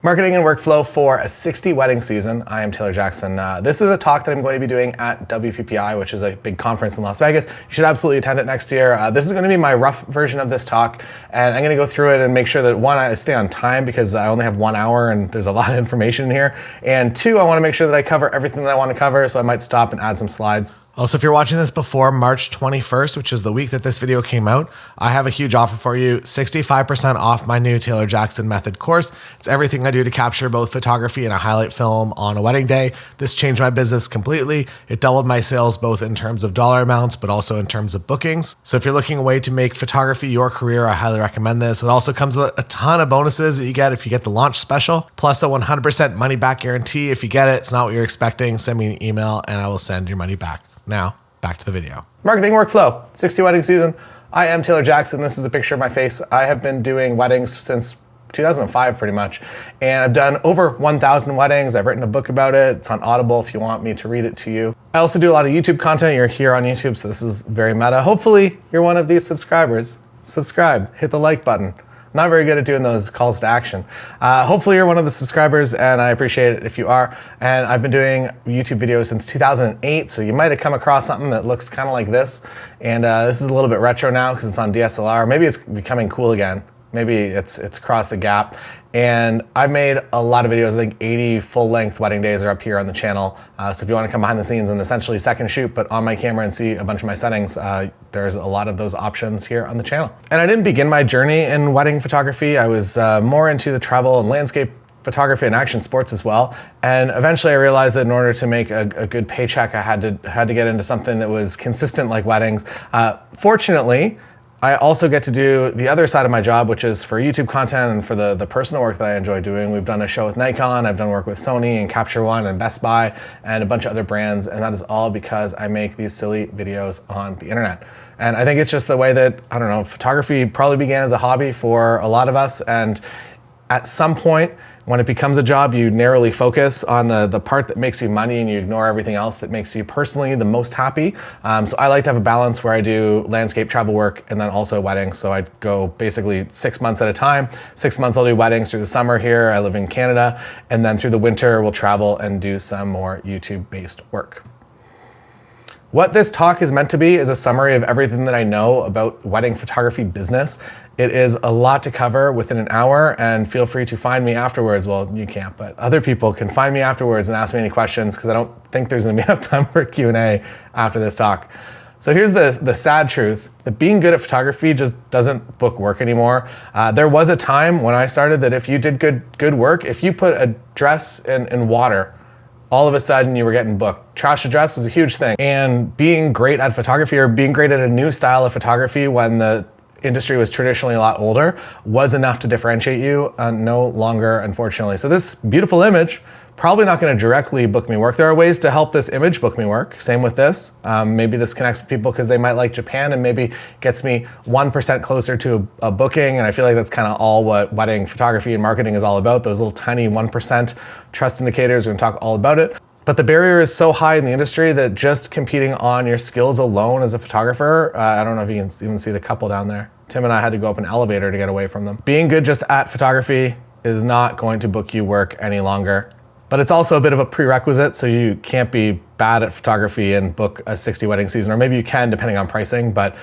Marketing and workflow for a 60 wedding season. I am Taylor Jackson. This is a talk that I'm going to be doing at WPPI, which is a big conference in Las Vegas. You should absolutely attend it next year. This is going to be my rough version of this talk, and I'm going to go through it and make sure that one, I stay on time because I only have 1 hour and there's a lot of information in here. And two, I want to make sure that I cover everything that I want to cover, so I might stop and add some slides. Also, if you're watching this before March 21st, which is the week that this video came out, I have a huge offer for you, 65% off my new Taylor Jackson Method course. It's everything I do to capture both photography and a highlight film on a wedding day. This changed my business completely. It doubled my sales both in terms of dollar amounts, but also in terms of bookings. So if you're looking a way to make photography your career, I highly recommend this. It also comes with a ton of bonuses that you get if you get the launch special, plus a 100% money back guarantee. If you get it, it's not what you're expecting, send me an email and I will send your money back. Now, back to the video. Marketing workflow, 60 wedding season. I am Taylor Jackson. This is a picture of my face. I have been doing weddings since 2005 pretty much. And I've done over 1,000 weddings. I've written a book about it. It's on Audible if you want me to read it to you. I also do a lot of YouTube content. You're here on YouTube, so this is very meta. Hopefully you're one of these subscribers. Subscribe, hit the like button. Not very good at doing those calls to action. Hopefully you're one of the subscribers and I appreciate it if you are. And I've been doing YouTube videos since 2008, so you might have come across something that looks kind of like this. And this is a little bit retro now because it's on DSLR. Maybe it's becoming cool again. Maybe it's crossed the gap. And I've made a lot of videos. I think 80 full-length wedding days are up here on the channel. So if you want to come behind the scenes and essentially second shoot, but on my camera and see a bunch of my settings, there's a lot of those options here on the channel. And I didn't begin my journey in wedding photography. I was more into the travel and landscape photography and action sports as well. And eventually I realized that in order to make a good paycheck, I had to get into something that was consistent like weddings. Fortunately, I also get to do the other side of my job, which is for YouTube content and for the personal work that I enjoy doing. We've done a show with Nikon, I've done work with Sony and Capture One and Best Buy and a bunch of other brands, and that is all because I make these silly videos on the internet. And I think it's just the way that, I don't know, photography probably began as a hobby for a lot of us, and at some point, when it becomes a job, you narrowly focus on the part that makes you money and you ignore everything else that makes you personally the most happy. So I like to have a balance where I do landscape travel work and then also weddings. So I go basically 6 months at a time. 6 months I'll do weddings through the summer here. I live in Canada. And then through the winter, we'll travel and do some more YouTube-based work. What this talk is meant to be is a summary of everything that I know about wedding photography business. It is a lot to cover within an hour, and feel free to find me afterwards. Well, you can't, but other people can find me afterwards and ask me any questions because I don't think there's gonna be enough time for a Q&A after this talk. So here's the sad truth, that being good at photography just doesn't book work anymore. There was a time when I started that if you did good work, if you put a dress in water, all of a sudden you were getting booked. Trash a dress was a huge thing. And being great at photography or being great at a new style of photography when the industry was traditionally a lot older was enough to differentiate you, no longer, unfortunately. So this beautiful image, probably not gonna directly book me work. There are ways to help this image book me work. Same with this. Maybe this connects with people because they might like Japan and maybe gets me 1% closer to a booking. And I feel like that's kind of all what wedding photography and marketing is all about. Those little tiny 1% trust indicators. We're gonna talk all about it. But the barrier is so high in the industry that just competing on your skills alone as a photographer, I don't know if you can even see the couple down there. Tim and I had to go up an elevator to get away from them. Being good just at photography is not going to book you work any longer. But it's also a bit of a prerequisite, so you can't be bad at photography and book a 60 wedding season, or maybe you can depending on pricing. But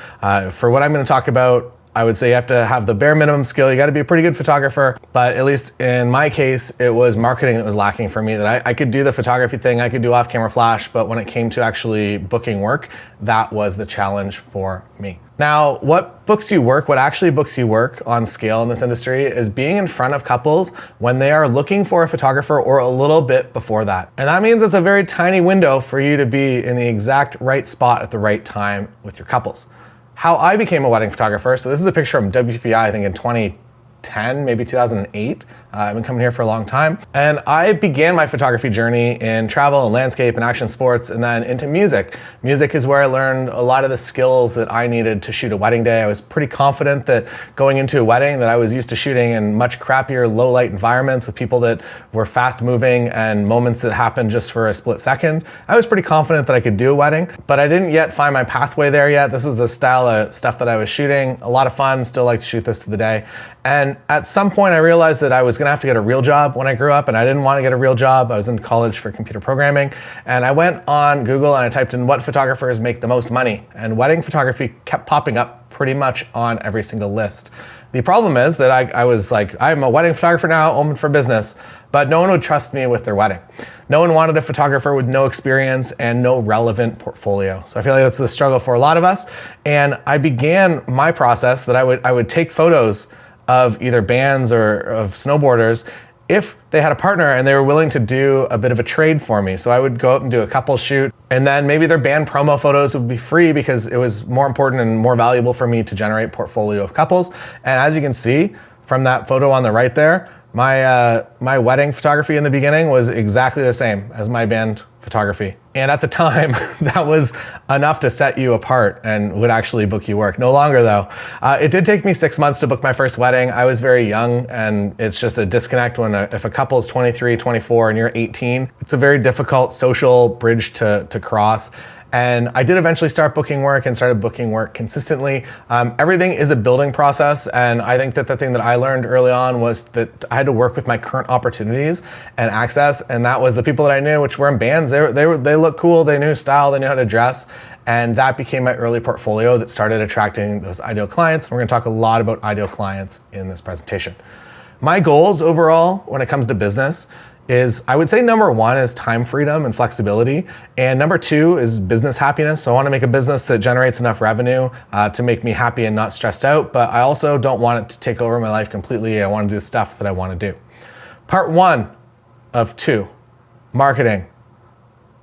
for what I'm gonna talk about, I would say you have to have the bare minimum skill. You gotta be a pretty good photographer, but at least in my case, it was marketing that was lacking for me, that I could do the photography thing, I could do off-camera flash, but when it came to actually booking work, that was the challenge for me. Now, what books you work, what actually books you work on scale in this industry is being in front of couples when they are looking for a photographer or a little bit before that. And that means it's a very tiny window for you to be in the exact right spot at the right time with your couples. How I became a wedding photographer, so this is a picture from WPPI, I think in 2010, maybe 2008. I've been coming here for a long time. And I began my photography journey in travel and landscape and action sports and then into music. Music is where I learned a lot of the skills that I needed to shoot a wedding day. I was pretty confident that going into a wedding that I was used to shooting in much crappier low light environments with people that were fast moving and moments that happened just for a split second. I was pretty confident that I could do a wedding, but I didn't yet find my pathway there yet. This was the style of stuff that I was shooting. A lot of fun, still like to shoot this to the day. And at some point I realized that I was gonna gonna have to get a real job when I grew up, and I didn't want to get a real job. I was in college for computer programming, and I went on Google and I typed in what photographers make the most money, and wedding photography kept popping up pretty much on every single list. The problem is that I was like, I'm a wedding photographer now, open for business, but no one would trust me with their wedding. No one wanted a photographer with no experience and no relevant portfolio. So I feel like that's the struggle for a lot of us. And I began my process that I would take photos of either bands or of snowboarders if they had a partner and they were willing to do a bit of a trade for me. So I would go out and do a couple shoot, and then maybe their band promo photos would be free because it was more important and more valuable for me to generate portfolio of couples. And as you can see from that photo on the right there, my wedding photography in the beginning was exactly the same as my band photography. And at the time, that was enough to set you apart and would actually book you work. No longer though. It did take me 6 months to book my first wedding. I was very young, and it's just a disconnect when if a couple is 23, 24 and you're 18, it's a very difficult social bridge to cross. And I did eventually start booking work and started booking work consistently. Everything is a building process. And I think that the thing that I learned early on was that I had to work with my current opportunities and access. And that was the people that I knew, which were in bands. They looked cool, they knew style, they knew how to dress. And that became my early portfolio that started attracting those ideal clients. We're gonna talk a lot about ideal clients in this presentation. My goals overall, when it comes to business, is I would say number one is time freedom and flexibility. And number two is business happiness. So I want to make a business that generates enough revenue to make me happy and not stressed out. But I also don't want it to take over my life completely. I want to do the stuff that I want to do. Part one of two, marketing.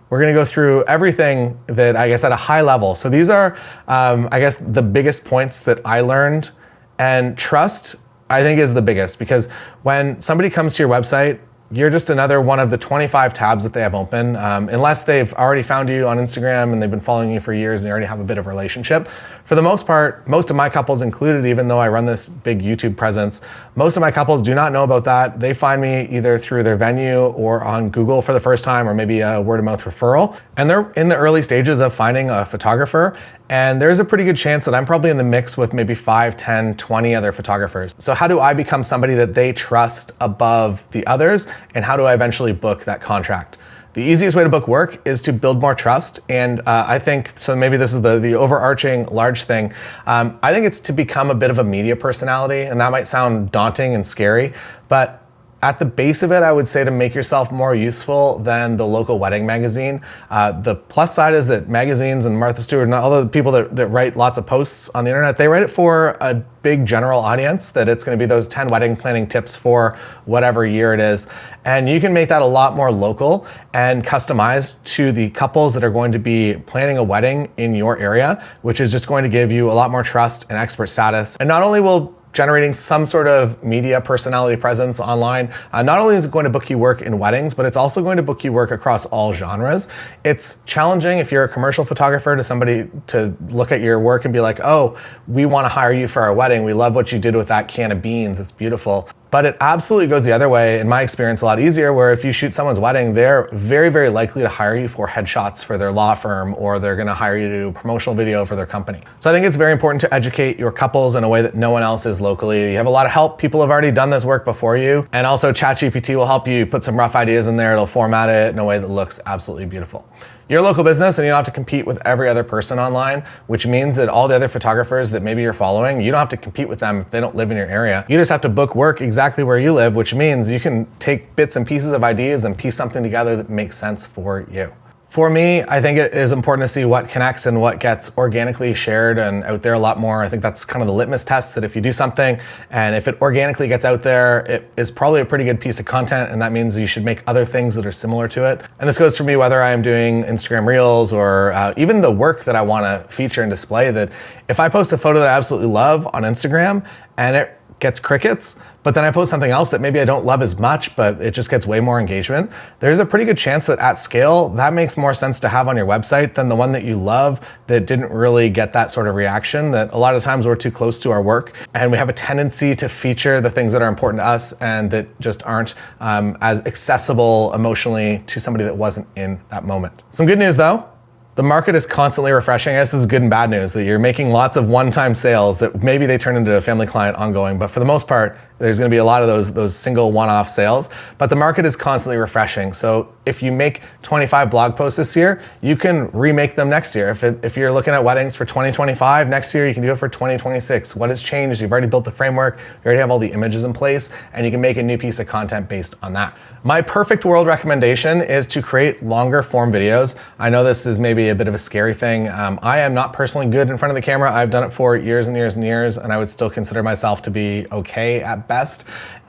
We're going to go through everything that I guess at a high level. So these are, I guess, the biggest points that I learned. And trust, I think, is the biggest, because when somebody comes to your website, you're just another one of the 25 tabs that they have open, unless they've already found you on Instagram and they've been following you for years and you already have a bit of a relationship. For the most part, most of my couples included, even though I run this big YouTube presence, most of my couples do not know about that. They find me either through their venue or on Google for the first time, or maybe a word of mouth referral. And they're in the early stages of finding a photographer. And there's a pretty good chance that I'm probably in the mix with maybe 5, 10, 20 other photographers. So how do I become somebody that they trust above the others? And how do I eventually book that contract? The easiest way to book work is to build more trust. And I think, so maybe this is the overarching large thing. I think it's to become a bit of a media personality. And that might sound daunting and scary, but at the base of it, I would say to make yourself more useful than the local wedding magazine. The plus side is that magazines and Martha Stewart and all the people that write lots of posts on the internet, they write it for a big general audience, that it's gonna be those 10 wedding planning tips for whatever year it is. And you can make that a lot more local and customized to the couples that are going to be planning a wedding in your area, which is just going to give you a lot more trust and expert status. And not only will generating some sort of media personality presence online, not only is it going to book you work in weddings, but it's also going to book you work across all genres. It's challenging if you're a commercial photographer to somebody to look at your work and be like, oh, we want to hire you for our wedding. We love what you did with that can of beans. It's beautiful. But it absolutely goes the other way, in my experience, a lot easier, where if you shoot someone's wedding, they're very, very likely to hire you for headshots for their law firm, or they're gonna hire you to do a promotional video for their company. So I think it's very important to educate your couples in a way that no one else is locally. You have a lot of help. People have already done this work before you. And also ChatGPT will help you put some rough ideas in there. It'll format it in a way that looks absolutely beautiful. You're a local business and you don't have to compete with every other person online, which means that all the other photographers that maybe you're following, you don't have to compete with them if they don't live in your area. You just have to book work exactly where you live, which means you can take bits and pieces of ideas and piece something together that makes sense for you. For me, I think it is important to see what connects and what gets organically shared and out there a lot more. I think that's kind of the litmus test, that if you do something and if it organically gets out there, it is probably a pretty good piece of content, and that means you should make other things that are similar to it. And this goes for me whether I am doing Instagram Reels or even the work that I want to feature and display, that if I post a photo that I absolutely love on Instagram and it gets crickets, but then I post something else that maybe I don't love as much, but it just gets way more engagement, there's a pretty good chance that at scale, that makes more sense to have on your website than the one that you love that didn't really get that sort of reaction. That a lot of times we're too close to our work and we have a tendency to feature the things that are important to us and that just aren't as accessible emotionally to somebody that wasn't in that moment. Some good news though. The market is constantly refreshing. I guess this is good and bad news, that you're making lots of one-time sales that maybe they turn into a family client ongoing, but for the most part, There's going to be a lot of those single one-off sales, but the market is constantly refreshing. So if you make 25 blog posts this year, you can remake them next year. If you're looking at weddings for 2025, next year you can do it for 2026. What has changed? You've already built the framework, you already have all the images in place, and you can make a new piece of content based on that. My perfect world recommendation is to create longer form videos. I know this is maybe a bit of a scary thing. I am not personally good in front of the camera. I've done it for years and years and years, and I would still consider myself to be okay at best.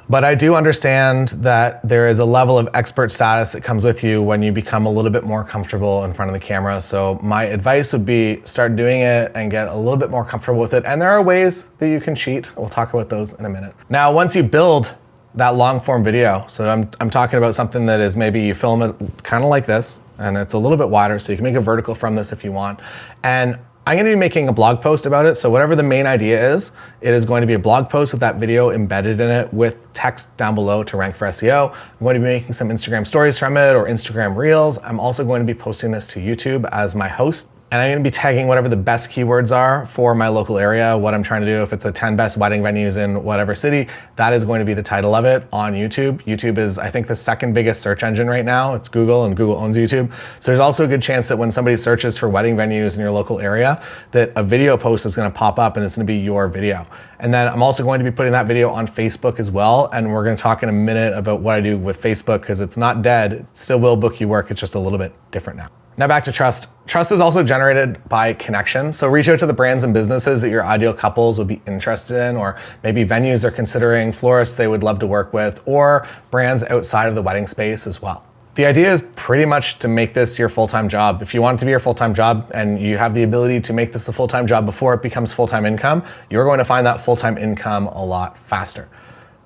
But I do understand that there is a level of expert status that comes with you when you become a little bit more comfortable in front of the camera. So my advice would be start doing it and get a little bit more comfortable with it. And there are ways that you can cheat. We'll talk about those in a minute. Now, once you build that long form video, so I'm talking about something that is maybe you film it kind of like this, and it's a little bit wider, so you can make a vertical from this if you want. And I'm going to be making a blog post about it. So whatever the main idea is, it is going to be a blog post with that video embedded in it with text down below to rank for SEO. I'm going to be making some Instagram stories from it or Instagram Reels. I'm also going to be posting this to YouTube as my host. And I'm going to be tagging whatever the best keywords are for my local area, what I'm trying to do. If it's a 10 best wedding venues in whatever city, that is going to be the title of it on YouTube. YouTube is, I think, the second biggest search engine right now. It's Google, and Google owns YouTube. So there's also a good chance that when somebody searches for wedding venues in your local area, that a video post is going to pop up and it's going to be your video. And then I'm also going to be putting that video on Facebook as well. And we're going to talk in a minute about what I do with Facebook, because it's not dead. It still will book you work. It's just a little bit different now. Now back to trust. Trust is also generated by connection. So reach out to the brands and businesses that your ideal couples would be interested in, or maybe venues they're considering, florists they would love to work with, or brands outside of the wedding space as well. The idea is pretty much to make this your full-time job. If you want it to be your full-time job and you have the ability to make this a full-time job before it becomes full-time income, you're going to find that full-time income a lot faster.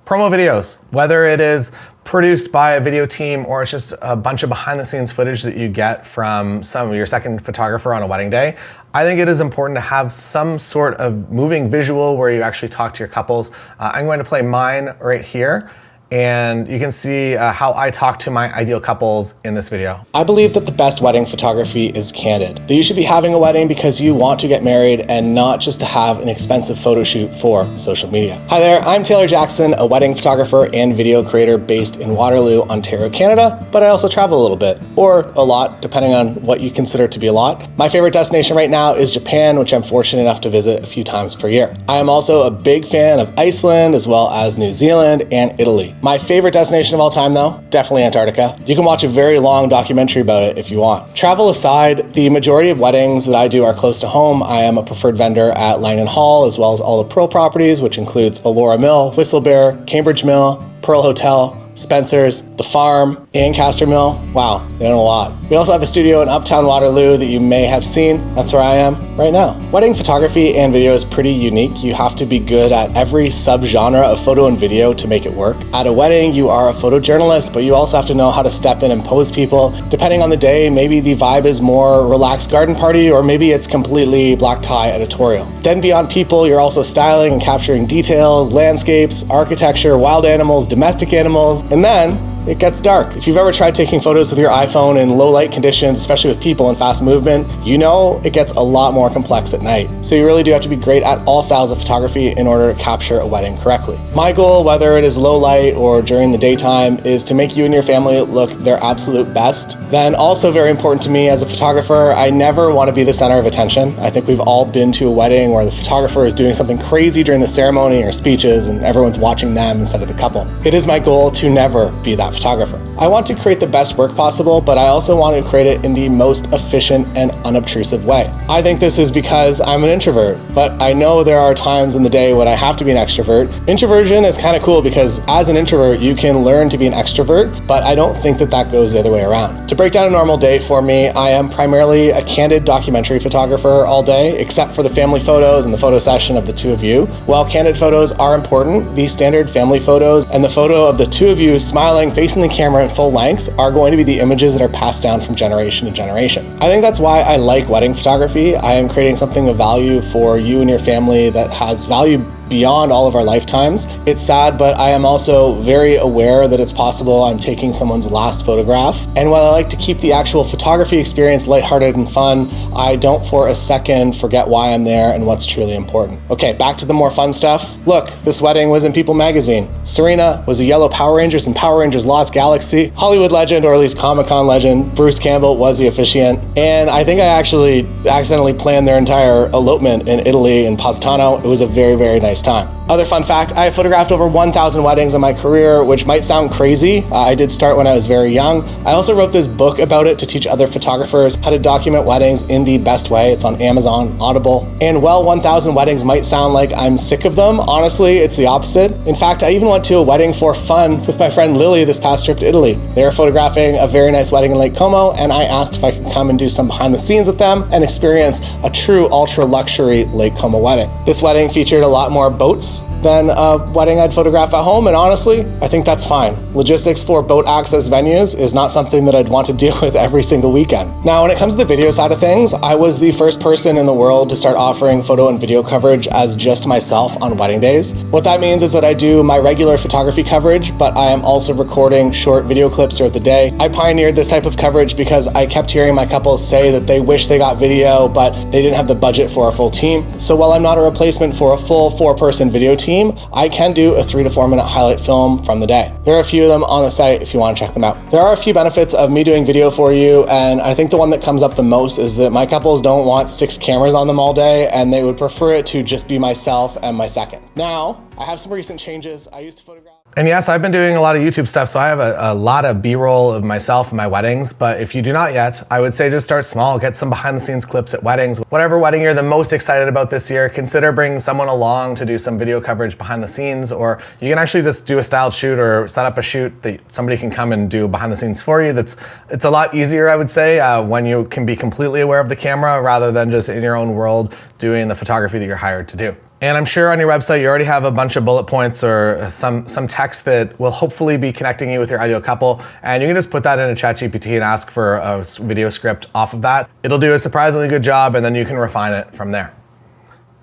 Promo videos, whether it is produced by a video team or it's just a bunch of behind the scenes footage that you get from your second photographer on a wedding day, I think it is important to have some sort of moving visual where you actually talk to your couples. I'm going to play mine right here, and you can see how I talk to my ideal couples in this video. I believe that the best wedding photography is candid. That you should be having a wedding because you want to get married and not just to have an expensive photo shoot for social media. Hi there, I'm Taylor Jackson, a wedding photographer and video creator based in Waterloo, Ontario, Canada, but I also travel a little bit, or a lot, depending on what you consider to be a lot. My favorite destination right now is Japan, which I'm fortunate enough to visit a few times per year. I am also a big fan of Iceland, as well as New Zealand and Italy. My favorite destination of all time though, definitely Antarctica. You can watch a very long documentary about it if you want. Travel aside, the majority of weddings that I do are close to home. I am a preferred vendor at Langdon Hall, as well as all the Pearl properties, which includes Elora Mill, Whistlebear, Cambridge Mill, Pearl Hotel, Spencer's, The Farm, Ancaster Mill. Wow, they own a lot. We also have a studio in Uptown Waterloo that you may have seen. That's where I am right now. Wedding photography and video is pretty unique. You have to be good at every subgenre of photo and video to make it work. At a wedding, you are a photojournalist, but you also have to know how to step in and pose people. Depending on the day, maybe the vibe is more relaxed garden party, or maybe it's completely black tie editorial. Then beyond people, you're also styling and capturing details, landscapes, architecture, wild animals, domestic animals, and then it gets dark. If you've ever tried taking photos with your iPhone in low light conditions, especially with people in fast movement, you know it gets a lot more complex at night. So you really do have to be great at all styles of photography in order to capture a wedding correctly. My goal, whether it is low light or during the daytime, is to make you and your family look their absolute best. Then also very important to me as a photographer, I never want to be the center of attention. I think we've all been to a wedding where the photographer is doing something crazy during the ceremony or speeches and everyone's watching them instead of the couple. It is my goal to never be that photographer. I want to create the best work possible, but I also want to create it in the most efficient and unobtrusive way. I think this is because I'm an introvert, but I know there are times in the day when I have to be an extrovert. Introversion is kind of cool because as an introvert, you can learn to be an extrovert, but I don't think that that goes the other way around. To break down a normal day for me, I am primarily a candid documentary photographer all day, except for the family photos and the photo session of the two of you. While candid photos are important, these standard family photos and the photo of the two of you smiling, facing the camera at full length are going to be the images that are passed down from generation to generation. I think that's why I like wedding photography. I am creating something of value for you and your family that has value beyond all of our lifetimes. It's sad, but I am also very aware that it's possible I'm taking someone's last photograph. And while I like to keep the actual photography experience lighthearted and fun, I don't for a second forget why I'm there and what's truly important. Okay, back to the more fun stuff. Look, this wedding was in People magazine. Serena was a yellow Power Rangers in Power Rangers Lost Galaxy. Hollywood legend, or at least Comic-Con legend, Bruce Campbell was the officiant. And I think I actually accidentally planned their entire elopement in Italy in Positano. It was a very, very nice time. Other fun fact, I photographed over 1,000 weddings in my career, which might sound crazy. I did start when I was very young. I also wrote this book about it to teach other photographers how to document weddings in the best way. It's on Amazon, Audible. And while 1,000 weddings might sound like I'm sick of them, honestly, it's the opposite. In fact, I even went to a wedding for fun with my friend Lily this past trip to Italy. They were photographing a very nice wedding in Lake Como, and I asked if I could come and do some behind the scenes with them and experience a true ultra luxury Lake Como wedding. This wedding featured a lot more boats than a wedding I'd photograph at home, and honestly, I think that's fine. Logistics for boat access venues is not something that I'd want to deal with every single weekend. Now, when it comes to the video side of things, I was the first person in the world to start offering photo and video coverage as just myself on wedding days. What that means is that I do my regular photography coverage, but I am also recording short video clips throughout the day. I pioneered this type of coverage because I kept hearing my couples say that they wish they got video, but they didn't have the budget for a full team. So while I'm not a replacement for a full 4-person video team, I can do a 3 to 4 minute highlight film from the day. There are a few of them on the site if you want to check them out. There are a few benefits of me doing video for you, and I think the one that comes up the most is that my couples don't want 6 cameras on them all day, and they would prefer it to just be myself and my second. Now, I have some recent changes. I used to photograph. And yes, I've been doing a lot of YouTube stuff, so I have a lot of B-roll of myself and my weddings, but if you do not yet, I would say just start small, get some behind the scenes clips at weddings. Whatever wedding you're the most excited about this year, consider bringing someone along to do some video coverage behind the scenes, or you can actually just do a styled shoot or set up a shoot that somebody can come and do behind the scenes for you. It's a lot easier, I would say, when you can be completely aware of the camera rather than just in your own world doing the photography that you're hired to do. And I'm sure on your website, you already have a bunch of bullet points or some text that will hopefully be connecting you with your ideal couple. And you can just put that in a ChatGPT and ask for a video script off of that. It'll do a surprisingly good job, and then you can refine it from there.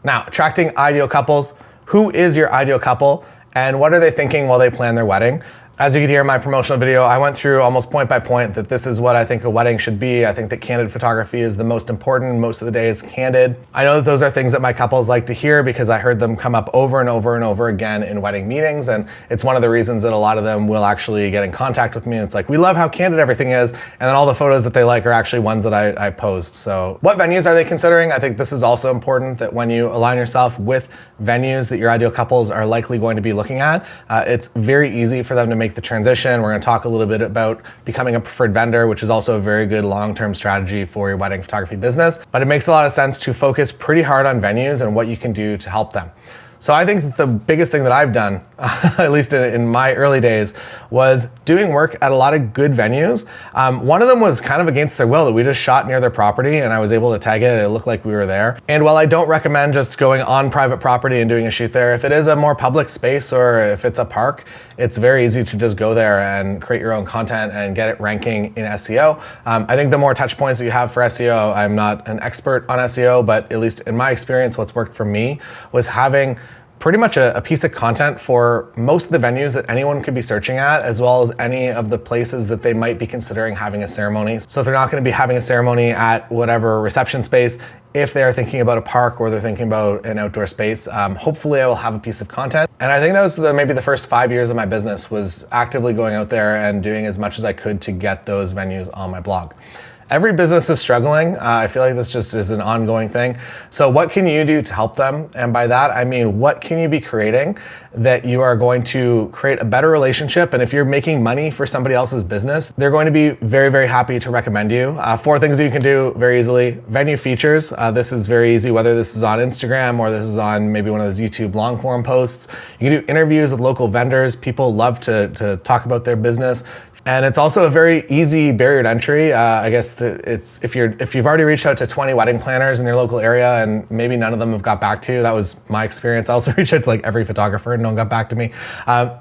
Now, attracting ideal couples. Who is your ideal couple, and what are they thinking while they plan their wedding? As you can hear in my promotional video, I went through almost point by point that this is what I think a wedding should be. I think that candid photography is the most important. Most of the day is candid. I know that those are things that my couples like to hear because I heard them come up over and over and over again in wedding meetings. And it's one of the reasons that a lot of them will actually get in contact with me. It's like, we love how candid everything is. And then all the photos that they like are actually ones that I posed. So what venues are they considering? I think this is also important, that when you align yourself with venues that your ideal couples are likely going to be looking at, it's very easy for them to make the transition. We're going to talk a little bit about becoming a preferred vendor, which is also a very good long-term strategy for your wedding photography business. But it makes a lot of sense to focus pretty hard on venues and what you can do to help them. So I think that the biggest thing that I've done, at least in my early days, was doing work at a lot of good venues. One of them was kind of against their will, that we just shot near their property and I was able to tag it. It looked like we were there. And while I don't recommend just going on private property and doing a shoot there, if it is a more public space or if it's a park, it's very easy to just go there and create your own content and get it ranking in SEO. I think the more touch points that you have for SEO, I'm not an expert on SEO, but at least in my experience, what's worked for me was having pretty much a piece of content for most of the venues that anyone could be searching at, as well as any of the places that they might be considering having a ceremony. So if they're not going to be having a ceremony at whatever reception space, if they're thinking about a park or they're thinking about an outdoor space, hopefully I will have a piece of content. And I think that was maybe the first 5 years of my business, was actively going out there and doing as much as I could to get those venues on my blog. Every business is struggling. I feel like this just is an ongoing thing. So what can you do to help them? And by that, I mean, what can you be creating that you are going to create a better relationship? And if you're making money for somebody else's business, they're going to be very, very happy to recommend you. 4 things that you can do very easily. Venue features. This is very easy, whether this is on Instagram or this is on maybe one of those YouTube long form posts. You can do interviews with local vendors. People love to talk about their business. And it's also a very easy barrier to entry. I guess it's if you've already reached out to 20 wedding planners in your local area and maybe none of them have got back to you. That was my experience. I also reached out to like every photographer and no one got back to me.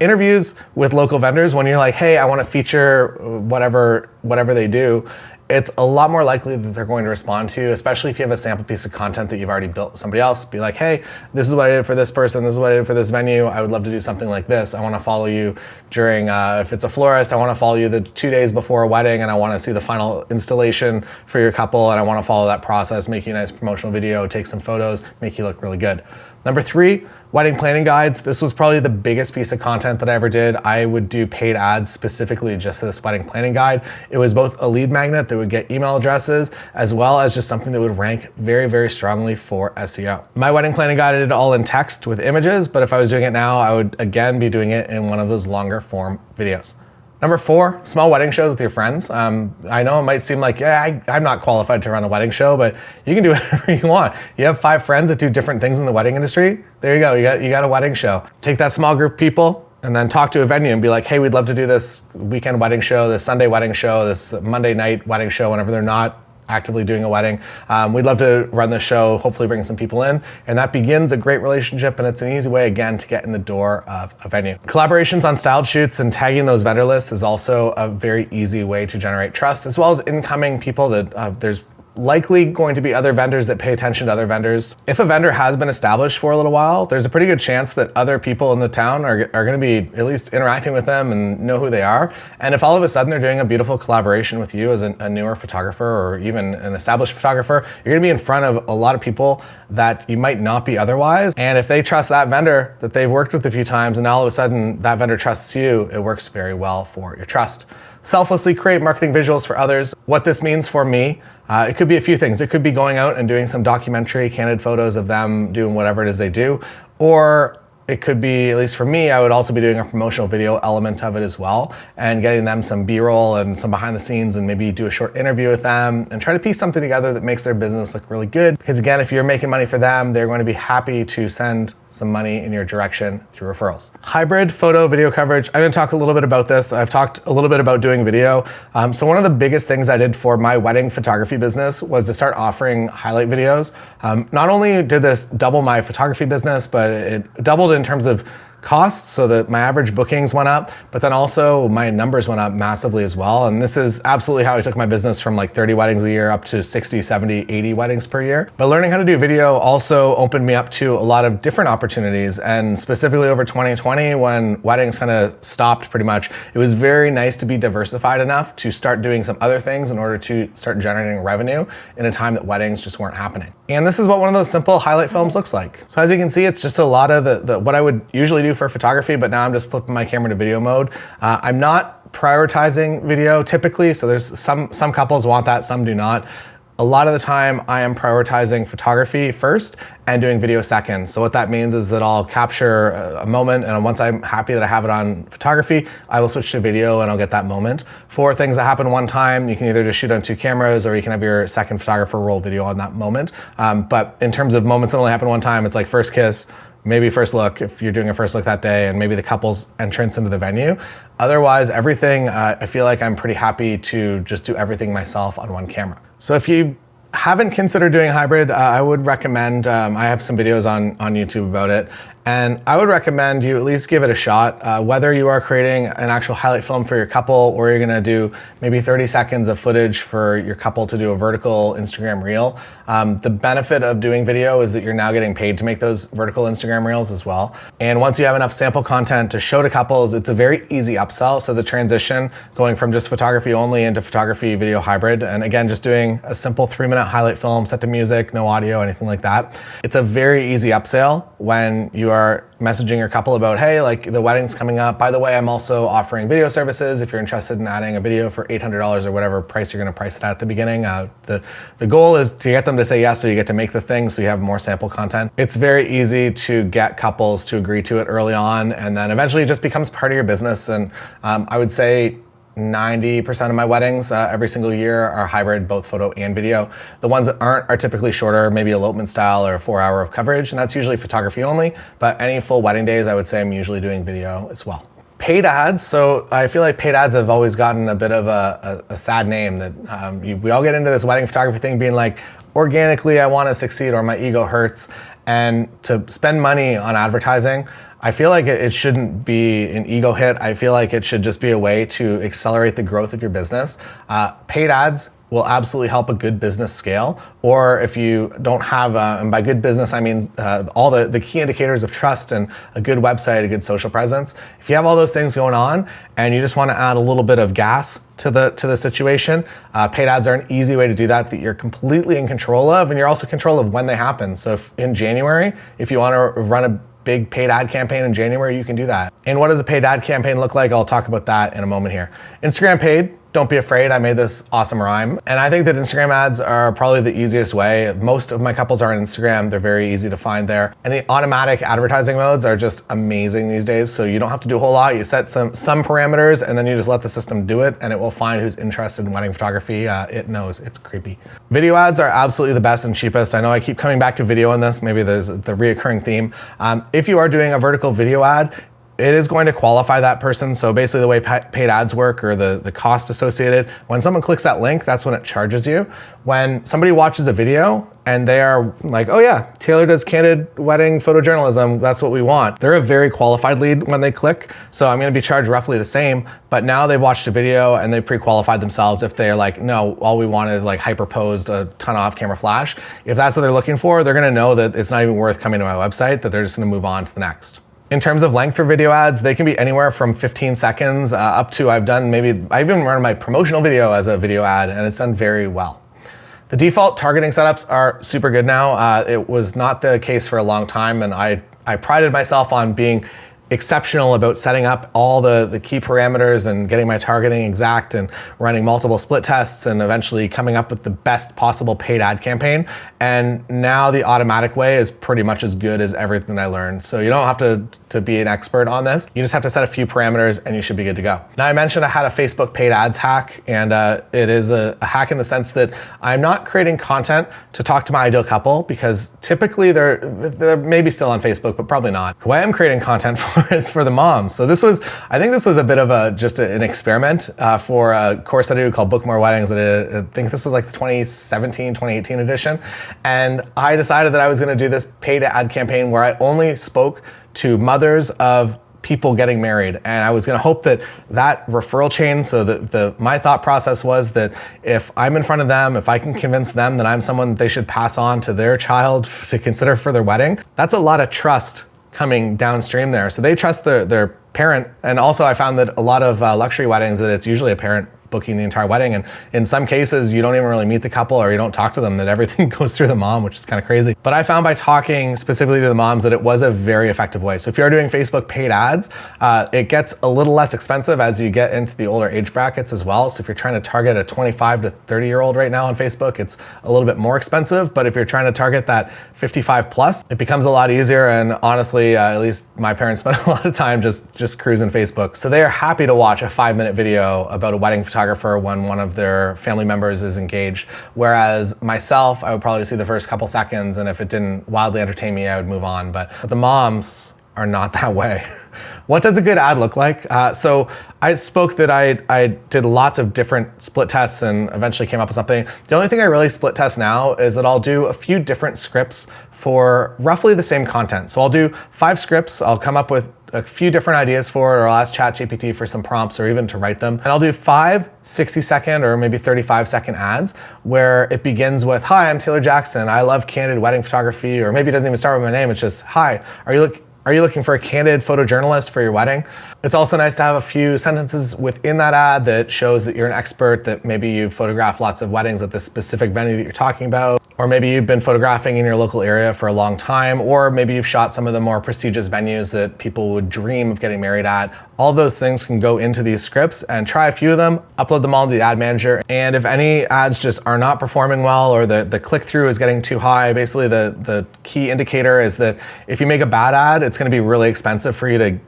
Interviews with local vendors, when you're like, hey, I want to feature whatever whatever they do, it's a lot more likely that they're going to respond to you, especially if you have a sample piece of content that you've already built with somebody else. Be like, hey, this is what I did for this person, this is what I did for this venue, I would love to do something like this. I want to follow you during, if it's a florist, I want to follow you the 2 days before a wedding, and I want to see the final installation for your couple, and I want to follow that process, make you a nice promotional video, take some photos, make you look really good. Number 3, wedding planning guides. This was probably the biggest piece of content that I ever did. I would do paid ads specifically just to this wedding planning guide. It was both a lead magnet that would get email addresses, as well as just something that would rank very, very strongly for SEO. My wedding planning guide, I did it all in text with images, but if I was doing it now, I would again be doing it in one of those longer form videos. Number 4, small wedding shows with your friends. I know it might seem like, yeah, I'm not qualified to run a wedding show, but you can do whatever you want. You have 5 friends that do different things in the wedding industry. There you go, you got a wedding show. Take that small group of people and then talk to a venue and be like, hey, we'd love to do this weekend wedding show, this Sunday wedding show, this Monday night wedding show, whenever they're not actively doing a wedding. We'd love to run this show, hopefully bring some people in, and that begins a great relationship, and it's an easy way, again, to get in the door of a venue. Collaborations on styled shoots and tagging those vendor lists is also a very easy way to generate trust, as well as incoming people that there's likely going to be other vendors that pay attention to other vendors. If a vendor has been established for a little while, there's a pretty good chance that other people in the town are going to be at least interacting with them and know who they are. And if all of a sudden they're doing a beautiful collaboration with you as a newer photographer or even an established photographer, you're going to be in front of a lot of people that you might not be otherwise. And if they trust that vendor that they've worked with a few times, and all of a sudden that vendor trusts you, it works very well for your trust. Selflessly create marketing visuals for others. What this means for me, it could be a few things. It could be going out and doing some documentary, candid photos of them doing whatever it is they do, or it could be, at least for me, I would also be doing a promotional video element of it as well, and getting them some B-roll and some behind the scenes, and maybe do a short interview with them and try to piece something together that makes their business look really good. Because again, if you're making money for them, they're going to be happy to send some money in your direction through referrals. Hybrid photo video coverage. I'm gonna talk a little bit about this. I've talked a little bit about doing video. So one of the biggest things I did for my wedding photography business was to start offering highlight videos. Not only did this double my photography business, but it doubled in terms of costs, so that my average bookings went up, but then also my numbers went up massively as well. And this is absolutely how I took my business from like 30 weddings a year up to 60, 70, 80 weddings per year. But learning how to do video also opened me up to a lot of different opportunities. And specifically over 2020, when weddings kind of stopped pretty much, it was very nice to be diversified enough to start doing some other things in order to start generating revenue in a time that weddings just weren't happening. And this is what one of those simple highlight films looks like. So as you can see, it's just a lot of the what I would usually do for photography, but now I'm just flipping my camera to video mode. I'm not prioritizing video typically, so there's some couples want that, some do not. A lot of the time I am prioritizing photography first and doing video second. So what that means is that I'll capture a moment, and once I'm happy that I have it on photography, I will switch to video and I'll get that moment. For things that happen one time, you can either just shoot on 2 cameras, or you can have your second photographer roll video on that moment. But in terms of moments that only happen one time, it's like first kiss, maybe first look if you're doing a first look that day, and maybe the couple's entrance into the venue. Otherwise, everything, I feel like I'm pretty happy to just do everything myself on one camera. So if you haven't considered doing hybrid, I would recommend, I have some videos on YouTube about it, and I would recommend you at least give it a shot. Whether you are creating an actual highlight film for your couple, or you're gonna do maybe 30 seconds of footage for your couple to do a vertical Instagram reel. The benefit of doing video is that you're now getting paid to make those vertical Instagram reels as well. And once you have enough sample content to show to couples, it's a very easy upsell. So the transition going from just photography only into photography video hybrid, and again, just doing a simple 3-minute highlight film set to music, no audio, anything like that. It's a very easy upsell when you are messaging your couple about, hey, like the wedding's coming up. By the way, I'm also offering video services if you're interested in adding a video for $800 or whatever price you're gonna price it at the beginning. The goal is to get them to say yes, so you get to make the thing, so you have more sample content. It's very easy to get couples to agree to it early on, and then eventually it just becomes part of your business. And I would say 90% of my weddings every single year are hybrid, both photo and video. The ones that aren't are typically shorter, maybe elopement style or 4 hour of coverage, and that's usually photography only. But any full wedding days, I would say I'm usually doing video as well. Paid ads. So I feel like paid ads have always gotten a bit of a sad name, that we all get into this wedding photography thing being like, organically I want to succeed or my ego hurts. And to spend money on advertising, I feel like it shouldn't be an ego hit. I feel like it should just be a way to accelerate the growth of your business. Paid ads will absolutely help a good business scale. Or if you don't have, and by good business, I mean all the key indicators of trust and a good website, a good social presence. If you have all those things going on and you just want to add a little bit of gas to the situation, paid ads are an easy way to do that you're completely in control of, and you're also in control of when they happen. So if in January, if you want to run a big paid ad campaign in January, you can do that. And what does a paid ad campaign look like? I'll talk about that in a moment here. Instagram paid, don't be afraid. I made this awesome rhyme. And I think that Instagram ads are probably the easiest way. Most of my couples are on Instagram. They're very easy to find there. And the automatic advertising modes are just amazing these days. So you don't have to do a whole lot. You set some parameters and then you just let the system do it, and it will find who's interested in wedding photography. It knows, it's creepy. Video ads are absolutely the best and cheapest. I know I keep coming back to video in this. Maybe there's the reoccurring theme. If you are doing a vertical video ad, it is going to qualify that person. So basically the way paid ads work, or the cost associated, when someone clicks that link, that's when it charges you. When somebody watches a video and they are like, oh yeah, Taylor does candid wedding photojournalism, that's what we want, they're a very qualified lead when they click. So I'm gonna be charged roughly the same, but now they've watched a video and they've pre-qualified themselves. If they're like, no, all we want is like hyperposed, a ton of off-camera flash. If that's what they're looking for, they're gonna know that it's not even worth coming to my website, that they're just gonna move on to the next. In terms of length for video ads, they can be anywhere from 15 seconds up to, I even run my promotional video as a video ad, and it's done very well. The default targeting setups are super good now. It was not the case for a long time, and I prided myself on being exceptional about setting up all the key parameters and getting my targeting exact and running multiple split tests and eventually coming up with the best possible paid ad campaign. And now the automatic way is pretty much as good as everything I learned. So you don't have to be an expert on this. You just have to set a few parameters and you should be good to go. Now I mentioned I had a Facebook paid ads hack, and it is a hack in the sense that I'm not creating content to talk to my ideal couple, because typically they're maybe still on Facebook, but probably not. Who I am creating content for is for the moms. So I think this was a bit of an experiment for a course that I do called Book More Weddings. I think this was like the 2017, 2018 edition. And I decided that I was gonna do this paid ad campaign where I only spoke to mothers of people getting married. And I was gonna hope that referral chain, so my thought process was that if I'm in front of them, if I can convince them that I'm someone that they should pass on to their child to consider for their wedding, that's a lot of trust coming downstream there. So they trust their parent. And also I found that a lot of luxury weddings, that it's usually a parent booking the entire wedding. And in some cases, you don't even really meet the couple or you don't talk to them, that everything goes through the mom, which is kind of crazy. But I found by talking specifically to the moms that it was a very effective way. So if you're doing Facebook paid ads, it gets a little less expensive as you get into the older age brackets as well. So if you're trying to target a 25 to 30-year-old right now on Facebook, it's a little bit more expensive. But if you're trying to target that 55 plus, it becomes a lot easier. And honestly, at least my parents spent a lot of time just cruising Facebook. So they are happy to watch a 5-minute video about a wedding photographer when one of their family members is engaged. Whereas myself, I would probably see the first couple seconds, and if it didn't wildly entertain me, I would move on. But the moms are not that way. What does a good ad look like? So I spoke that I did lots of different split tests and eventually came up with something. The only thing I really split test now is that I'll do a few different scripts for roughly the same content. So I'll do 5 scripts. I'll come up with a few different ideas for it, or I'll ask ChatGPT for some prompts or even to write them. And I'll do 5 60-second or maybe 35-second ads where it begins with, hi, I'm Taylor Jackson. I love candid wedding photography. Or maybe it doesn't even start with my name. It's just, hi, are you looking for a candid photojournalist for your wedding? It's also nice to have a few sentences within that ad that shows that you're an expert, that maybe you've photographed lots of weddings at this specific venue that you're talking about, or maybe you've been photographing in your local area for a long time, or maybe you've shot some of the more prestigious venues that people would dream of getting married at. All those things can go into these scripts, and try a few of them, upload them all to the ad manager. And if any ads just are not performing well, or the click-through is getting too high, basically the key indicator is that if you make a bad ad, it's gonna be really expensive for you to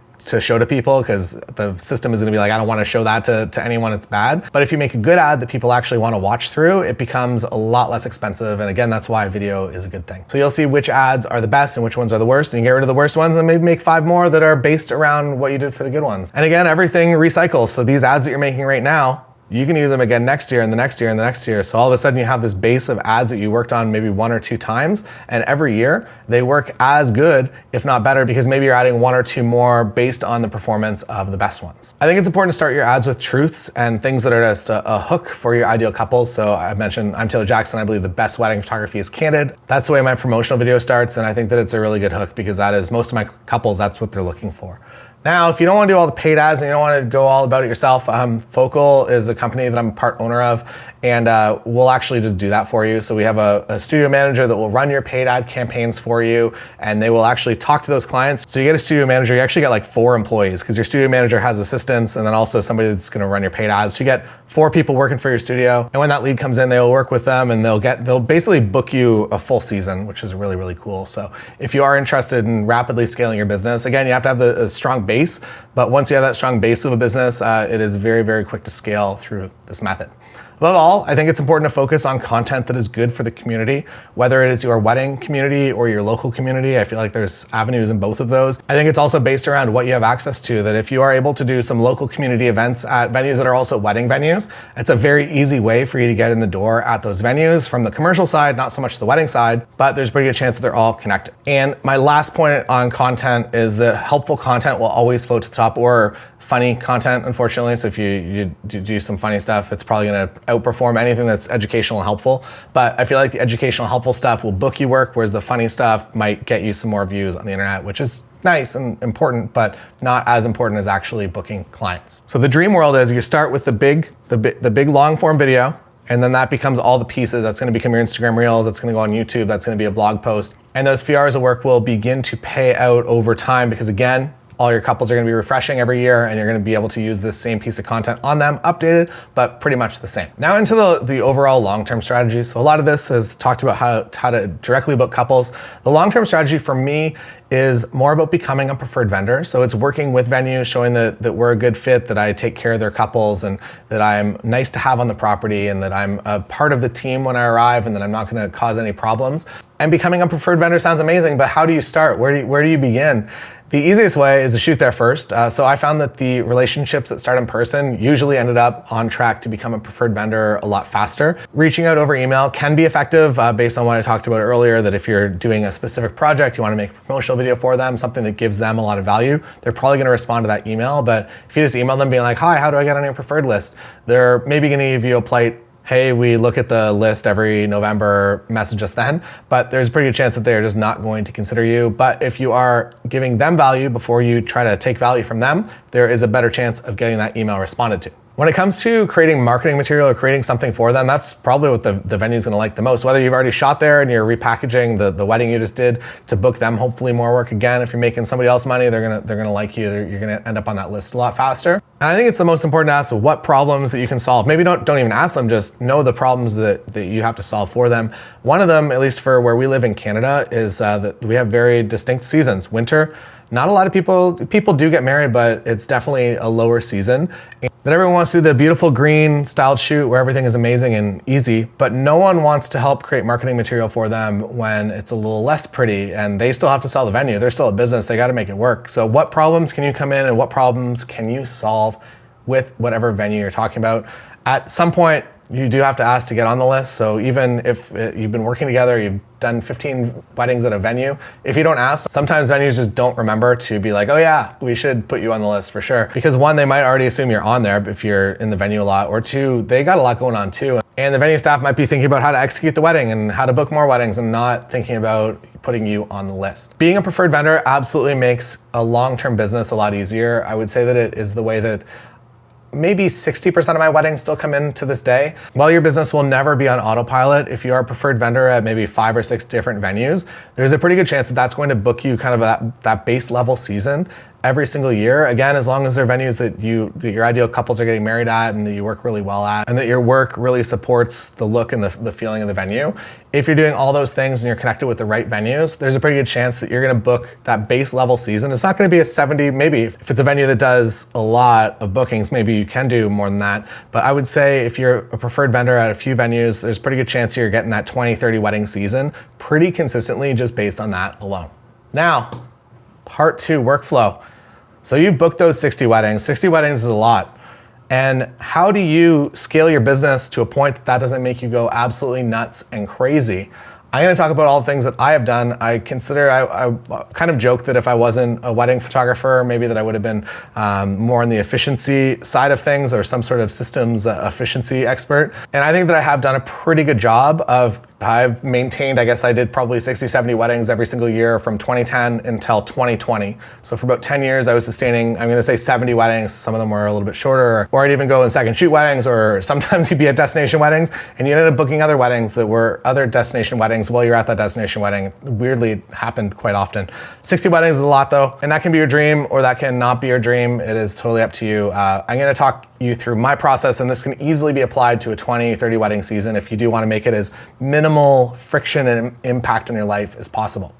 show to people, because the system is gonna be like, I don't wanna show that to anyone, it's bad. But if you make a good ad that people actually wanna watch through, it becomes a lot less expensive. And again, that's why video is a good thing. So you'll see which ads are the best and which ones are the worst, and you get rid of the worst ones and maybe make 5 more that are based around what you did for the good ones. And again, everything recycles. So these ads that you're making right now, you can use them again next year and the next year and the next year. So all of a sudden you have this base of ads that you worked on maybe 1 or 2 times, and every year they work as good, if not better, because maybe you're adding 1 or 2 more based on the performance of the best ones. I think it's important to start your ads with truths and things that are just a hook for your ideal couples. So I mentioned I'm Taylor Jackson. I believe the best wedding photography is candid. That's the way my promotional video starts, and I think that it's a really good hook because that is most of my couples, that's what they're looking for. Now, if you don't want to do all the paid ads and you don't want to go all about it yourself, Focal is a company that I'm a part owner of, and we'll actually just do that for you. So we have a studio manager that will run your paid ad campaigns for you, and they will actually talk to those clients. So you get a studio manager, you actually get like 4 employees because your studio manager has assistants and then also somebody that's going to run your paid ads. So you get 4 people working for your studio, and when that lead comes in, they'll work with them and they'll basically book you a full season, which is really, really cool. So if you are interested in rapidly scaling your business, again, you have to have a strong base, but once you have that strong base of a business, it is very, very quick to scale through this method. Above all, I think it's important to focus on content that is good for the community, whether it is your wedding community or your local community. I feel like there's avenues in both of those. I think it's also based around what you have access to, that if you are able to do some local community events at venues that are also wedding venues, it's a very easy way for you to get in the door at those venues from the commercial side, not so much the wedding side, but there's a pretty good chance that they're all connected. And my last point on content is that helpful content will always float to the top, or funny content, unfortunately. So if you do some funny stuff, it's probably gonna outperform anything that's educational and helpful. But I feel like the educational helpful stuff will book you work, whereas the funny stuff might get you some more views on the internet, which is nice and important, but not as important as actually booking clients. So the dream world is you start with the big long form video, and then that becomes all the pieces. That's gonna become your Instagram Reels, that's gonna go on YouTube, that's gonna be a blog post. And those few hours of work will begin to pay out over time because, again, all your couples are gonna be refreshing every year, and you're gonna be able to use this same piece of content on them, updated, but pretty much the same. Now into the overall long-term strategy. So a lot of this has talked about how to directly book couples. The long-term strategy for me is more about becoming a preferred vendor. So it's working with venues, showing that we're a good fit, that I take care of their couples, and that I'm nice to have on the property, and that I'm a part of the team when I arrive, and that I'm not gonna cause any problems. And becoming a preferred vendor sounds amazing, but how do you start? Where do you begin? The easiest way is to shoot there first. So I found that the relationships that start in person usually ended up on track to become a preferred vendor a lot faster. Reaching out over email can be effective based on what I talked about earlier, that if you're doing a specific project, you wanna make a promotional video for them, something that gives them a lot of value, they're probably gonna respond to that email. But if you just email them being like, hi, how do I get on your preferred list? They're maybe gonna give you a polite, hey, we look at the list every November, message us then, but there's a pretty good chance that they're just not going to consider you. But if you are giving them value before you try to take value from them, there is a better chance of getting that email responded to. When it comes to creating marketing material or creating something for them, that's probably what the venue's gonna like the most. Whether you've already shot there and you're repackaging the wedding you just did to book them hopefully more work again. If you're making somebody else money, they're gonna like you. You're gonna end up on that list a lot faster. And I think it's the most important to ask what problems that you can solve. Maybe don't even ask them, just know the problems that you have to solve for them. One of them, at least for where we live in Canada, is that we have very distinct seasons. Winter, not a lot of people do get married, but it's definitely a lower season. And that everyone wants to do the beautiful green styled shoot where everything is amazing and easy, but no one wants to help create marketing material for them when it's a little less pretty and they still have to sell the venue. They're still a business, they gotta make it work. So what problems can you come in and what problems can you solve with whatever venue you're talking about? At some point, you do have to ask to get on the list. So even if you've been working together, you've done 15 weddings at a venue, if you don't ask, sometimes venues just don't remember to be like, oh yeah, we should put you on the list for sure. Because one, they might already assume you're on there if you're in the venue a lot, or two, they got a lot going on too. And the venue staff might be thinking about how to execute the wedding and how to book more weddings and not thinking about putting you on the list. Being a preferred vendor absolutely makes a long-term business a lot easier. I would say that it is the way that maybe 60% of my weddings still come in to this day. While your business will never be on autopilot, if you are a preferred vendor at maybe 5 or 6 different venues, there's a pretty good chance that that's going to book you kind of that base level season every single year. Again, as long as they're venues that your ideal couples are getting married at and that you work really well at, and that your work really supports the look and the feeling of the venue. If you're doing all those things and you're connected with the right venues, there's a pretty good chance that you're gonna book that base level season. It's not gonna be a 70, maybe if it's a venue that does a lot of bookings, maybe you can do more than that. But I would say if you're a preferred vendor at a few venues, there's a pretty good chance you're getting that 20, 30 wedding season pretty consistently just based on that alone. Now, part 2, workflow. So you booked those 60 weddings. 60 weddings is a lot. And how do you scale your business to a point that doesn't make you go absolutely nuts and crazy? I'm going to talk about all the things that I have done. I kind of joke that if I wasn't a wedding photographer, maybe that I would have been more on the efficiency side of things or some sort of systems efficiency expert. And I think that I have done a pretty good job of I've maintained, I guess I did probably 60, 70 weddings every single year from 2010 until 2020. So for about 10 years, I was sustaining, I'm gonna say 70 weddings. Some of them were a little bit shorter, or I'd even go in second shoot weddings, or sometimes you'd be at destination weddings and you ended up booking other weddings that were other destination weddings while you're at that destination wedding. Weirdly, it happened quite often. 60 weddings is a lot though, and that can be your dream or that can not be your dream. It is totally up to you. I'm gonna talk you through my process, and this can easily be applied to a 20, 30 wedding season if you do want to make it as minimal friction and impact on your life as possible.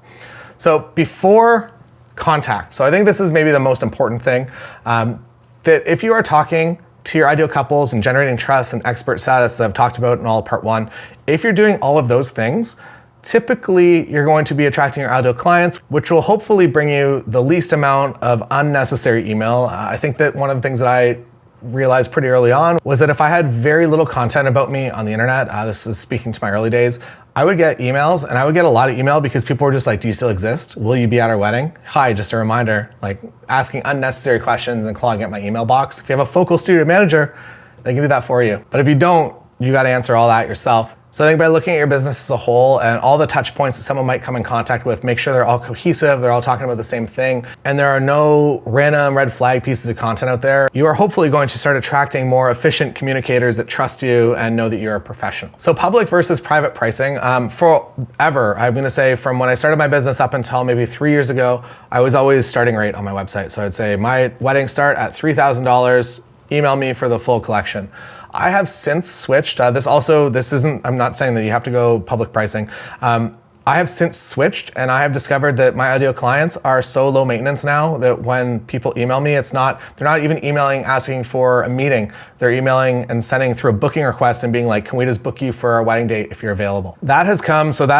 So before contact, so I think this is maybe the most important thing, that if you are talking to your ideal couples and generating trust and expert status that I've talked about in all of part one, if you're doing all of those things, typically you're going to be attracting your ideal clients, which will hopefully bring you the least amount of unnecessary email. I think that one of the things that I realized pretty early on was that if I had very little content about me on the internet, this is speaking to my early days, I would get emails, and I would get a lot of email because people were just like, do you still exist? Will you be at our wedding? Hi, just a reminder, like asking unnecessary questions and clogging up my email box. If you have a focal studio manager, they can do that for you. But if you don't, you got to answer all that yourself. So I think by looking at your business as a whole and all the touch points that someone might come in contact with, make sure they're all cohesive, they're all talking about the same thing, and there are no random red flag pieces of content out there, you are hopefully going to start attracting more efficient communicators that trust you and know that you're a professional. So public versus private pricing, forever, I'm gonna say from when I started my business up until maybe 3 years ago, I was always starting rate on my website. So I'd say my wedding start at $3,000, email me for the full collection. I have since switched. I'm not saying that you have to go public pricing. I have since switched, and I have discovered that my ideal clients are so low maintenance now that when people email me, they're not even emailing asking for a meeting. They're emailing and sending through a booking request and being like, can we just book you for our wedding date if you're available? That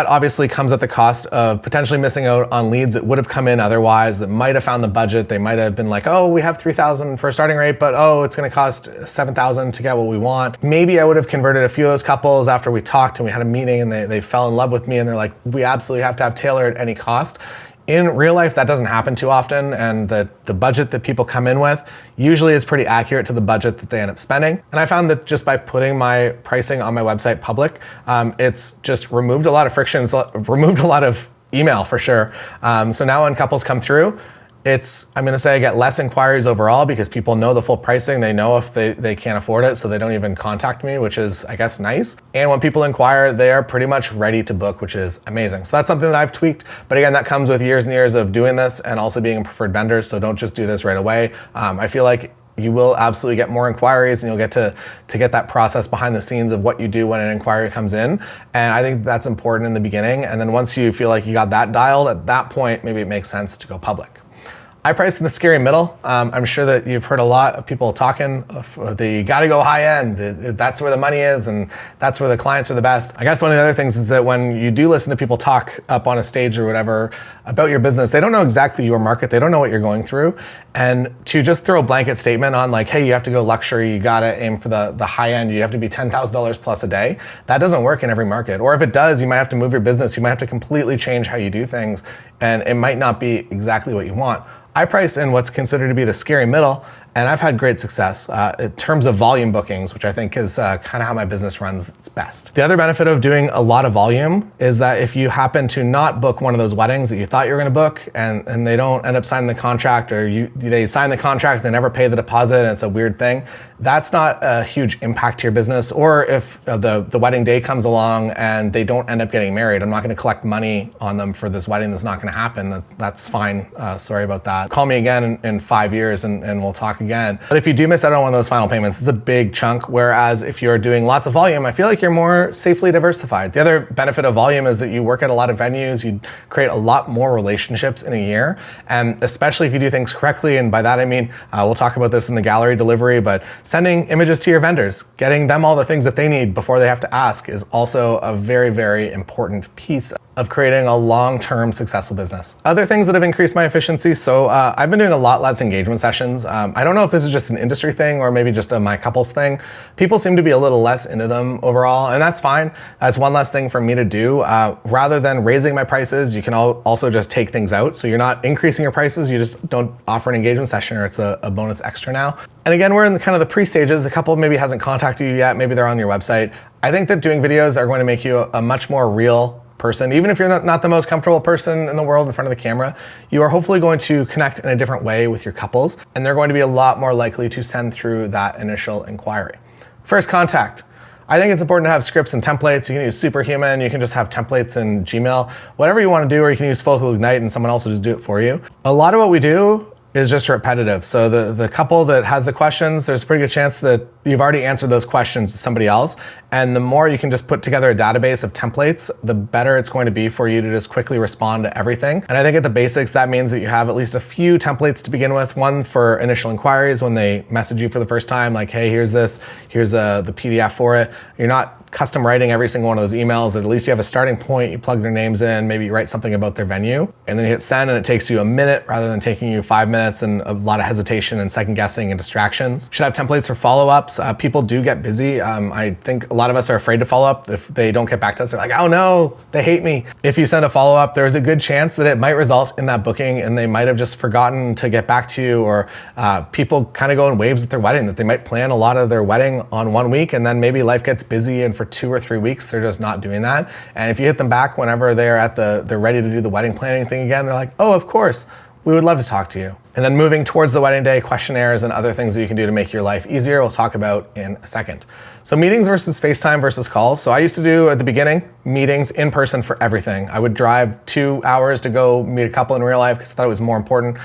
obviously comes at the cost of potentially missing out on leads that would have come in otherwise, that might have found the budget. They might have been like, oh, we have $3,000 for a starting rate, but oh, it's gonna cost $7,000 to get what we want. Maybe I would have converted a few of those couples after we talked and we had a meeting and they fell in love with me and they're like, we absolutely have to have Taylor at any cost. In real life, that doesn't happen too often, and the budget that people come in with usually is pretty accurate to the budget that they end up spending. And I found that just by putting my pricing on my website public, it's just removed a lot of friction, it's removed a lot of email for sure. So now when couples come through, I'm gonna say I get less inquiries overall because people know the full pricing. They know if they can't afford it, so they don't even contact me, which is, I guess, nice. And when people inquire, they are pretty much ready to book, which is amazing. So that's something that I've tweaked. But again, that comes with years and years of doing this and also being a preferred vendor. So don't just do this right away. I feel like you will absolutely get more inquiries and you'll get to get that process behind the scenes of what you do when an inquiry comes in. And I think that's important in the beginning. And then once you feel like you got that dialed, at that point, maybe it makes sense to go public. I price in the scary middle. I'm sure that you've heard a lot of people talking, you gotta go high end, that's where the money is and that's where the clients are the best. I guess one of the other things is that when you do listen to people talk up on a stage or whatever about your business, they don't know exactly your market, they don't know what you're going through. And to just throw a blanket statement on like, hey, you have to go luxury, you gotta aim for the high end, you have to be $10,000 plus a day, that doesn't work in every market. Or if it does, you might have to move your business, you might have to completely change how you do things, and it might not be exactly what you want. I price in what's considered to be the scary middle, and I've had great success in terms of volume bookings, which I think is kind of how my business runs its best. The other benefit of doing a lot of volume is that if you happen to not book one of those weddings that you thought you were gonna book and they don't end up signing the contract, or they sign the contract, they never pay the deposit, and it's a weird thing, that's not a huge impact to your business. Or if the wedding day comes along and they don't end up getting married, I'm not gonna collect money on them for this wedding that's not gonna happen. That's fine, sorry about that. Call me again in 5 years and we'll talk again. But if you do miss out on one of those final payments, it's a big chunk. Whereas if you're doing lots of volume, I feel like you're more safely diversified. The other benefit of volume is that you work at a lot of venues, you create a lot more relationships in a year. And especially if you do things correctly, and by that I mean, we'll talk about this in the gallery delivery, but sending images to your vendors, getting them all the things that they need before they have to ask is also a very, very important piece of creating a long-term successful business. Other things that have increased my efficiency, so I've been doing a lot less engagement sessions. I don't know if this is just an industry thing or maybe just a my couples thing. People seem to be a little less into them overall, and that's fine. That's one less thing for me to do. Rather than raising my prices, you can also just take things out. So you're not increasing your prices, you just don't offer an engagement session, or it's a bonus extra now. And again, we're in the kind of the pre-stages. The couple maybe hasn't contacted you yet, maybe they're on your website. I think that doing videos are going to make you a much more real person. Even if you're not the most comfortable person in the world in front of the camera, you are hopefully going to connect in a different way with your couples, and they're going to be a lot more likely to send through that initial inquiry. First contact. I think it's important to have scripts and templates. You can use Superhuman, you can just have templates in Gmail, whatever you want to do, or you can use Focal Ignite and someone else will just do it for you. A lot of what we do is just repetitive. So the couple that has the questions, there's a pretty good chance that you've already answered those questions to somebody else. And the more you can just put together a database of templates, the better it's going to be for you to just quickly respond to everything. And I think at the basics, that means that you have at least a few templates to begin with. One for initial inquiries when they message you for the first time, like, hey, here's this, here's the PDF for it. You're not custom writing every single one of those emails. At least you have a starting point, you plug their names in, maybe you write something about their venue, and then you hit send and it takes you a minute rather than taking you 5 minutes and a lot of hesitation and second guessing and distractions. Should have templates for follow-ups. People do get busy. I think a lot of us are afraid to follow up. If they don't get back to us, they're like, oh no, they hate me. If you send a follow-up, there's a good chance that it might result in that booking and they might have just forgotten to get back to you, or people kind of go in waves at their wedding, that they might plan a lot of their wedding on 1 week and then maybe life gets busy and for 2 or 3 weeks, they're just not doing that. And if you hit them back whenever they're ready to do the wedding planning thing again, they're like, oh, of course, we would love to talk to you. And then moving towards the wedding day, questionnaires and other things that you can do to make your life easier, we'll talk about in a second. So meetings versus FaceTime versus calls. So I used to do at the beginning, meetings in person for everything. I would drive 2 hours to go meet a couple in real life because I thought it was more important.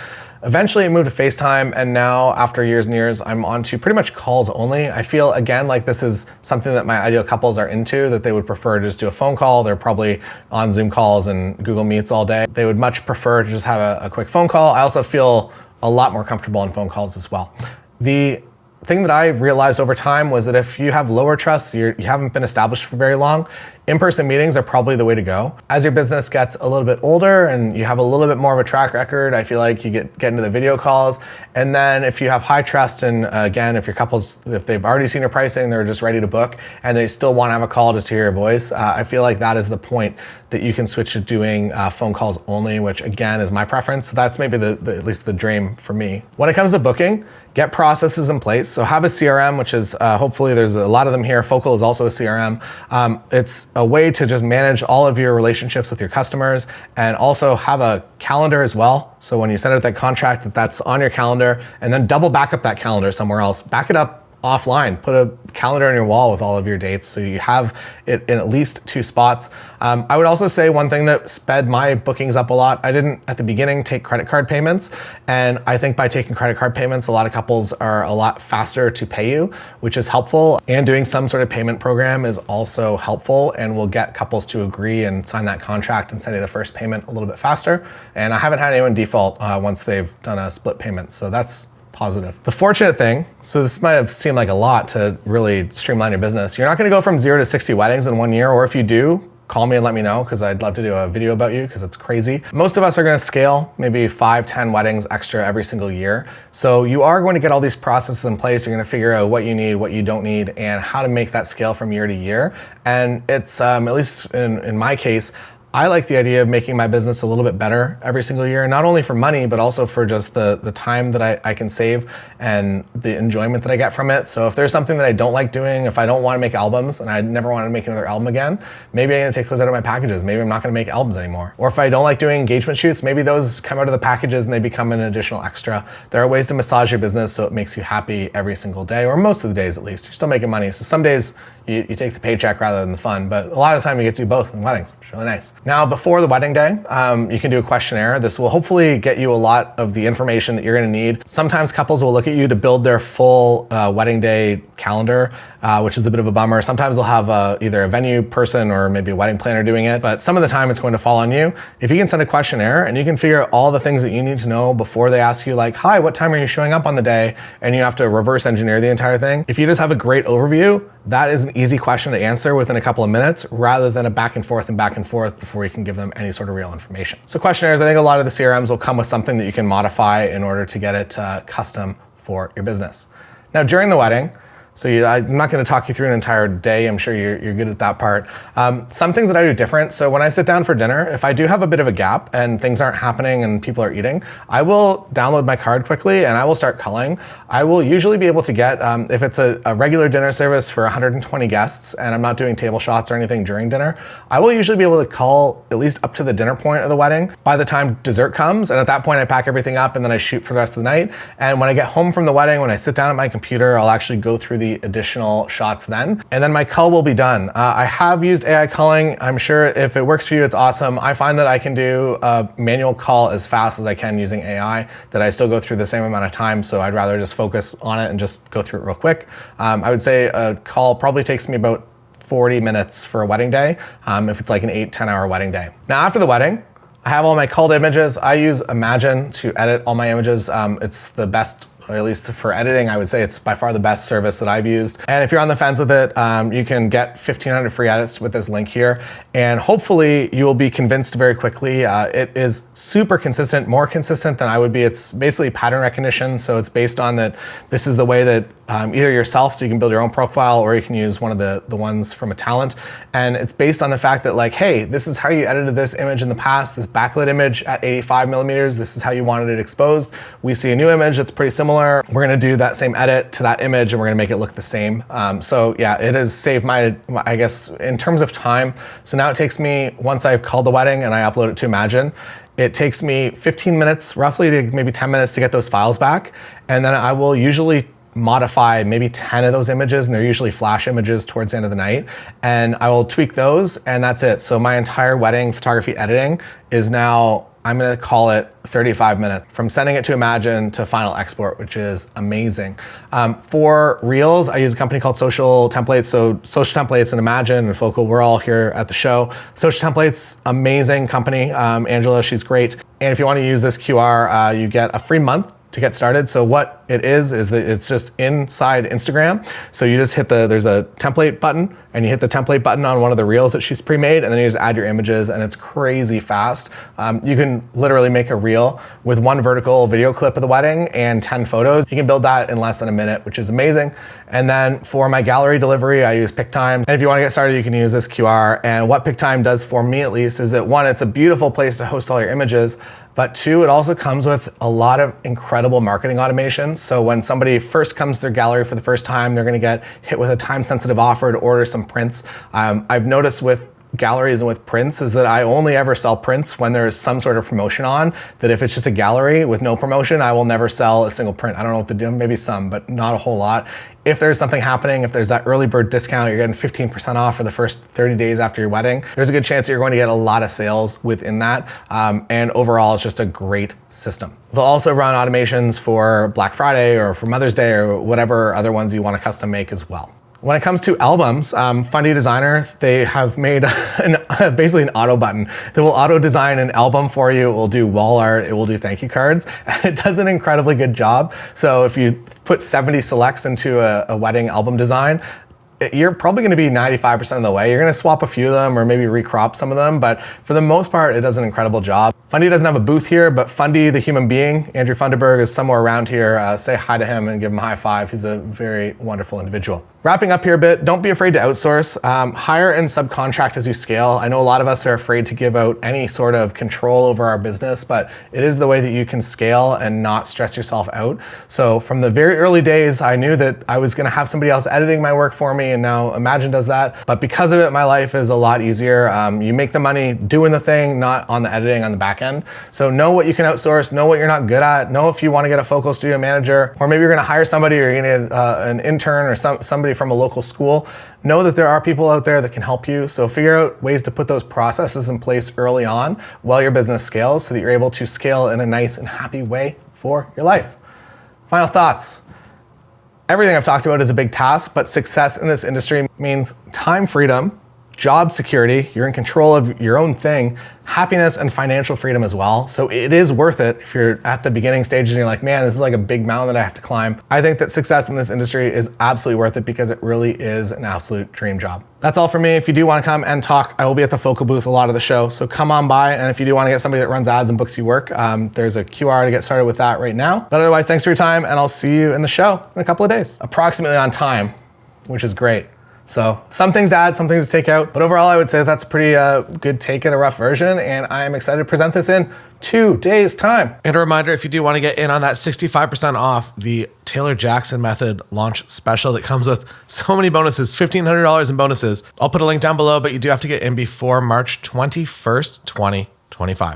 Eventually I moved to FaceTime, and now after years and years, I'm on to pretty much calls only. I feel, again, like this is something that my ideal couples are into, that they would prefer to just do a phone call. They're probably on Zoom calls and Google Meets all day. They would much prefer to just have a quick phone call. I also feel a lot more comfortable on phone calls as well. The thing that I realized over time was that if you have lower trust, you haven't been established for very long, in-person meetings are probably the way to go. As your business gets a little bit older and you have a little bit more of a track record, I feel like you get into the video calls. And then if you have high trust, and again, if your couples, if they've already seen your pricing, they're just ready to book and they still want to have a call just to hear your voice, I feel like that is the point that you can switch to doing phone calls only, which again is my preference. So that's maybe at least the dream for me. When it comes to booking, get processes in place. So have a CRM, which is hopefully there's a lot of them here. Focal is also a CRM. It's a way to just manage all of your relationships with your customers, and also have a calendar as well. So when you send out that contract, that's on your calendar, and then double back up that calendar somewhere else. Back it up offline, put a calendar on your wall with all of your dates so you have it in at least 2 spots. I would also say one thing that sped my bookings up a lot, I didn't at the beginning take credit card payments, and I think by taking credit card payments, a lot of couples are a lot faster to pay you, which is helpful, and doing some sort of payment program is also helpful and will get couples to agree and sign that contract and send you the first payment a little bit faster. And I haven't had anyone default once they've done a split payment, so that's positive. The fortunate thing, so this might have seemed like a lot to really streamline your business. You're not going to go from 0 to 60 weddings in 1 year, or if you do, call me and let me know, because I'd love to do a video about you, because it's crazy. Most of us are going to scale maybe 5, 10 weddings extra every single year. So you are going to get all these processes in place. You're going to figure out what you need, what you don't need, and how to make that scale from year to year. And it's, at least in my case, I like the idea of making my business a little bit better every single year, not only for money, but also for just the time that I can save and the enjoyment that I get from it. So if there's something that I don't like doing, if I don't want to make albums and I never want to make another album again, maybe I'm going to take those out of my packages. Maybe I'm not going to make albums anymore. Or if I don't like doing engagement shoots, maybe those come out of the packages and they become an additional extra. There are ways to massage your business so it makes you happy every single day, or most of the days at least. You're still making money. So some days you take the paycheck rather than the fun, but a lot of the time you get to do both in weddings, which is really nice. Now, before the wedding day, you can do a questionnaire. This will hopefully get you a lot of the information that you're gonna need. Sometimes couples will look at you to build their full wedding day calendar. which is a bit of a bummer. Sometimes they'll have either a venue person or maybe a wedding planner doing it, but some of the time it's going to fall on you. If you can send a questionnaire and you can figure out all the things that you need to know before they ask you like, hi, what time are you showing up on the day? And you have to reverse engineer the entire thing. If you just have a great overview, that is an easy question to answer within a couple of minutes rather than a back and forth before you can give them any sort of real information. So questionnaires, I think a lot of the CRMs will come with something that you can modify in order to get it custom for your business. Now, during the wedding, I'm not going to talk you through an entire day. I'm sure you're good at that part. Some things that I do different. So when I sit down for dinner, if I do have a bit of a gap and things aren't happening and people are eating, I will download my card quickly and I will start culling. I will usually be able to get, if it's a regular dinner service for 120 guests and I'm not doing table shots or anything during dinner, I will usually be able to cull at least up to the dinner point of the wedding by the time dessert comes. And at that point I pack everything up and then I shoot for the rest of the night. And when I get home from the wedding, when I sit down at my computer, I'll actually go through the additional shots then, and then my cull will be done. I have used AI culling. I'm sure if it works for you, it's awesome. I find that I can do a manual cull as fast as I can using AI, that I still go through the same amount of time. So I'd rather just focus on it and just go through it real quick. I would say a cull probably takes me about 40 minutes for a wedding day, if it's like an 8-10 hour wedding day. Now after the wedding, I have all my culled images. I use Imagen to edit all my images. It's the best, or at least for editing, I would say it's by far the best service that I've used. And if you're on the fence with it, you can get 1,500 free edits with this link here. And hopefully you will be convinced very quickly. It is super consistent, more consistent than I would be. It's basically pattern recognition. So it's based on that this is the way that either yourself, so you can build your own profile, or you can use one of the ones from a talent. And it's based on the fact that like, hey, this is how you edited this image in the past, this backlit image at 85 millimeters, this is how you wanted it exposed. We see a new image that's pretty similar. We're gonna do that same edit to that image and we're gonna make it look the same. So yeah, it has saved my, I guess, in terms of time. So now it takes me, once I've called the wedding and I upload it to Imagen, it takes me 15 minutes, roughly to maybe 10 minutes to get those files back. And then I will usually modify maybe 10 of those images, and they're usually flash images towards the end of the night. And I will tweak those and that's it. So my entire wedding photography editing is now, I'm gonna call it 35 minutes from sending it to Imagen to final export, which is amazing. For Reels, I use a company called Social Templates. So Social Templates and Imagen and Focal, we're all here at the show. Social Templates, amazing company. Angela, she's great. And if you wanna use this QR, you get a free month to get started. So what it is that it's just inside Instagram. So you just hit there's a template button and you hit the template button on one of the reels that she's pre-made, and then you just add your images and it's crazy fast. You can literally make a reel with one vertical video clip of the wedding and 10 photos. You can build that in less than a minute, which is amazing. And then for my gallery delivery, I use PicTime. And if you want to get started, you can use this QR. And what PicTime does for me at least is that one, it's a beautiful place to host all your images, but two, it also comes with a lot of incredible marketing automations. So when somebody first comes to their gallery for the first time, they're gonna get hit with a time-sensitive offer to order some prints. I've noticed with galleries and with prints is that I only ever sell prints when there's some sort of promotion on, that if it's just a gallery with no promotion, I will never sell a single print. I don't know what to do, maybe some, but not a whole lot. If there's something happening, if there's that early bird discount, you're getting 15% off for the first 30 days after your wedding, there's a good chance that you're going to get a lot of sales within that. And overall, it's just a great system. They'll also run automations for Black Friday or for Mother's Day or whatever other ones you want to custom make as well. When it comes to albums, Fundy Designer, they have made basically an auto button that will auto design an album for you. It will do wall art, it will do thank you cards, and it does an incredibly good job. So if you put 70 selects into a wedding album design, you're probably gonna be 95% of the way. You're gonna swap a few of them or maybe recrop some of them, but for the most part, it does an incredible job. Fundy doesn't have a booth here, but Fundy, the human being, Andrew Funderburg, is somewhere around here. Say hi to him and give him a high five. He's a very wonderful individual. Wrapping up here a bit, don't be afraid to outsource. Hire and subcontract as you scale. I know a lot of us are afraid to give out any sort of control over our business, but it is the way that you can scale and not stress yourself out. So from the very early days, I knew that I was gonna have somebody else editing my work for me, and now Imagen does that. But because of it, my life is a lot easier. You make the money doing the thing, not on the editing on the back end. So know what you can outsource, know what you're not good at, know if you wanna get a Focal Studio manager, or maybe you're gonna hire somebody or you're gonna get an intern or somebody from a local school. Know that there are people out there that can help you. So figure out ways to put those processes in place early on while your business scales so that you're able to scale in a nice and happy way for your life. Final thoughts. Everything I've talked about is a big task, but success in this industry means time freedom, job security, you're in control of your own thing, happiness and financial freedom as well. So it is worth it if you're at the beginning stage and you're like, man, this is like a big mountain that I have to climb. I think that success in this industry is absolutely worth it because it really is an absolute dream job. That's all for me. If you do want to come and talk, I will be at the Focal booth a lot of the show. So come on by. And if you do want to get somebody that runs ads and books you work, there's a QR to get started with that right now. But otherwise, thanks for your time and I'll see you in the show in a couple of days. Approximately on time, which is great. So some things to add, some things to take out, but overall I would say that's a pretty good take in a rough version, and I am excited to present this in 2 days' time. And a reminder, if you do want to get in on that 65% off the Taylor Jackson Method launch special that comes with so many bonuses, $1,500 in bonuses, I'll put a link down below, but you do have to get in before March 21st, 2025.